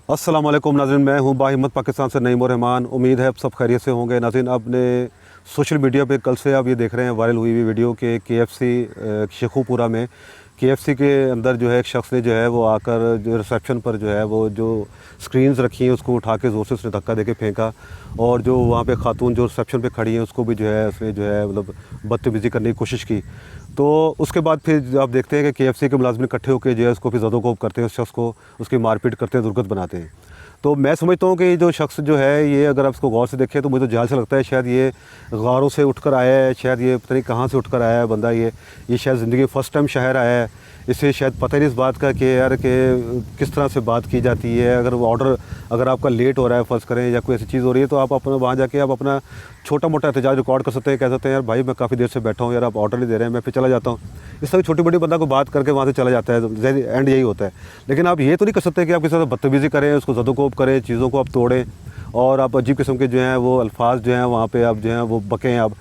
अस्सलाम वालेकुम नाज़रीन, मैं हूं बाहिम्मत पाकिस्तान से नईम रहमान। उम्मीद है आप सब खैरियत से होंगे। नाज़रीन, आपने सोशल मीडिया पे कल से आप ये देख रहे हैं वायरल हुई हुई वीडियो के KFC शेखुपुरा में KFC के अंदर जो है एक शख्स ने जो है वो आकर जो रिसेप्शन पर जो है वो जो स्क्रीन्स रखी हैं उसको उठा के ज़ोर से उसने धक्का देके फेंका, और जो वहाँ पे खातून जो रिसेप्शन पे खड़ी हैं उसको भी जो है उसने जो है मतलब बदतमीज़ी करने की कोशिश की। तो उसके बाद फिर आप देखते हैं कि KFC के मुलाज़िम इकट्ठे होकर जो है उसको फिर ज़दोकोब करते हैं, उस शख्स को उसकी मारपीट करते हैं, दुर्गत बनाते हैं। तो मैं समझता हूँ कि जो शख्स जो है ये अगर आप इसको गौर से देखें तो मुझे तो जाल से लगता है शायद ये गारों से उठकर आया है, शायद ये पता नहीं कहाँ से उठकर आया है बंदा। ये शायद ज़िंदगी फ़र्स्ट टाइम शहर आया है, इसे शायद पता ही नहीं इस बात का कि यार कि किस तरह से बात की जाती है। अगर वो ऑर्डर अगर आपका लेट हो रहा है फ़र्ज़ करें या कोई ऐसी चीज़ हो रही है तो आप अपना वहाँ जाके आप अपना छोटा मोटा एहतजाज रिकॉर्ड कर सकते हैं, कह सकते हैं यार भाई मैं काफ़ी देर से बैठा हूँ, यार आप ऑर्डर नहीं दे रहे हैं, मैं फिर चला जाता हूँ। इस तरह छोटी बड़ी बंदा को बात करके वहाँ से चला जाता है, एंड यही होता है। लेकिन आप ये तो नहीं कर सकते कि आप किसी तरह बदतमीज़ी करें, उसको ज़दोकोब करें, चीज़ों को आप तोड़ें और आप अजीब किस्म के जो हैं वो अल्फाज जो हैं वहाँ पे आप जो हैं वो बकें आप।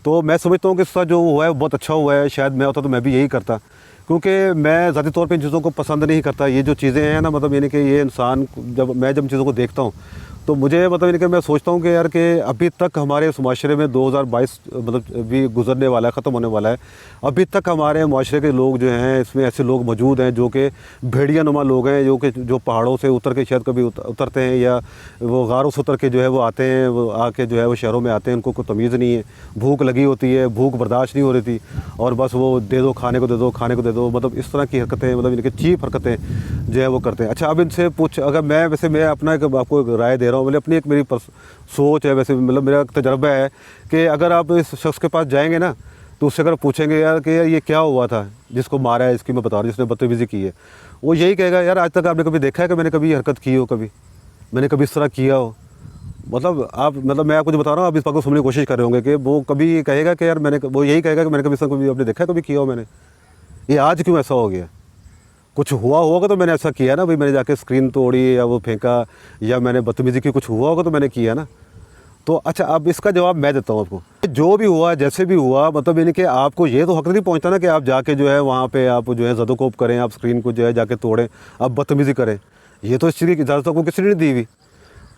तो मैं समझता हूँ कि इसका जो हुआ है बहुत अच्छा हुआ है। शायद मैं होता तो मैं भी यही करता, क्योंकि मैं ज़ाती तौर पे इन चीज़ों को पसंद नहीं करता। ये जो चीज़ें हैं ना, मतलब यानी कि ये इंसान जब इन चीज़ों को देखता हूँ तो मुझे मतलब यानी कि मैं सोचता हूँ कि यार कि अभी तक हमारे इस माशरे में 2022 मतलब भी गुजरने वाला है, ख़त्म होने वाला है। अभी तक हमारे माशरे के लोग जो हैं इसमें ऐसे लोग मौजूद हैं जो कि भेड़िया नुमा लोग हैं, जो पहाड़ों से उतर के शायद कभी उतरते हैं या वो गारों से उतर के जो है वो आते हैं, वो आके जो है वो शहरों में आते हैं। उनको कोई तमीज़ नहीं है, भूख लगी होती है, भूख बर्दाश्त नहीं हो रही थी और बस वो दे दो खाने को, दे दो खाने को, दे दो, मतलब इस तरह की हरकतें, मतलब इनकी चीप हरकतें जो है वो करते हैं। अच्छा, अब इनसे पूछ, अगर मैं वैसे मैं अपना आपको एक राय दे रहा हूँ, मतलब अपनी एक मेरी सोच है, वैसे मतलब मेरा तजर्बा है कि अगर आप इस शख्स के पास जाएंगे ना तो उससे अगर पूछेंगे यार कि यार ये क्या हुआ था जिसको मारा है, इसकी मैं बता रहा हूँ, जिसने बदतमीज़ी की है, वो यही कहेगा यार आज तक आपने कभी देखा है कि मैंने कभी हरकत की हो, कभी मैंने कभी इस तरह किया हो। मतलब मैं आपको जो बता रहा हूँ आप इस बात को समझने की कोशिश कर रहे होंगे कि वो कभी कहेगा कि यार वो यही कहेगा कि मैंने कभी इस तरह कभी आपने देखा है, कभी किया हो मैंने, ये आज क्यों ऐसा हो गया। कुछ हुआ होगा तो मैंने ऐसा किया ना भाई, मैंने जाके स्क्रीन तोड़ी या वो फेंका या मैंने बदतमीज़ी की, कुछ हुआ होगा तो मैंने किया ना। तो अच्छा, अब इसका जवाब मैं देता हूँ आपको। जो भी हुआ, जैसे भी हुआ, मतलब यानी कि आपको ये तो हक नहीं पहुँचता ना कि आप जाके जो है वहाँ पे आप जो है ज़दोकोब करें, आप स्क्रीन को जो है जाके तोड़ें, आप बदतमीज़ी करें। ये तो इस चीज़ की इजाज़त आपको किसी ने नहीं दी हुई।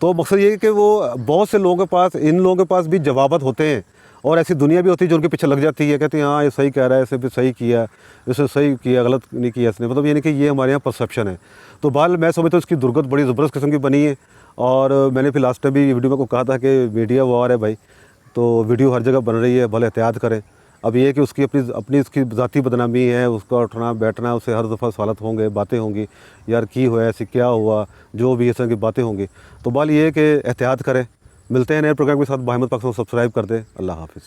तो मकसद ये है कि वो बहुत से लोगों के पास, इन लोगों के पास भी जवाबत होते हैं और ऐसी दुनिया भी होती है जो उनके पीछे लग जाती है, कहती है हाँ ये सही कह रहा है, इसे भी सही किया, इसे सही किया, गलत नहीं किया इसने। मतलब यानी कि ये हमारे यहाँ परसेप्शन है। तो बहरहाल मैं समझता हूँ इसकी दुर्गत बड़ी ज़बरदस्त किस्म की बनी है। और मैंने फिर लास्ट टाइम भी वीडियो में को कहा था कि मीडिया वॉर है भाई, तो वीडियो हर जगह बन रही है, भले एहतियात करें। अब ये है कि उसकी अपनी उसकी ज़ाती बदनामी है, उसका उठना बैठना, उसे हर दफ़ा सवालत होंगे, बातें होंगी यार की हुआ ऐसे, क्या हुआ, जो भी इस तरह की बातें होंगी। तो बहरहाल ये है कि एहतियात करें। मिलते हैं नए प्रोग्राम के साथ। बाहिम्मत पाकिस्तान को सब्सक्राइब कर दें। अल्लाह हाफ़िज़।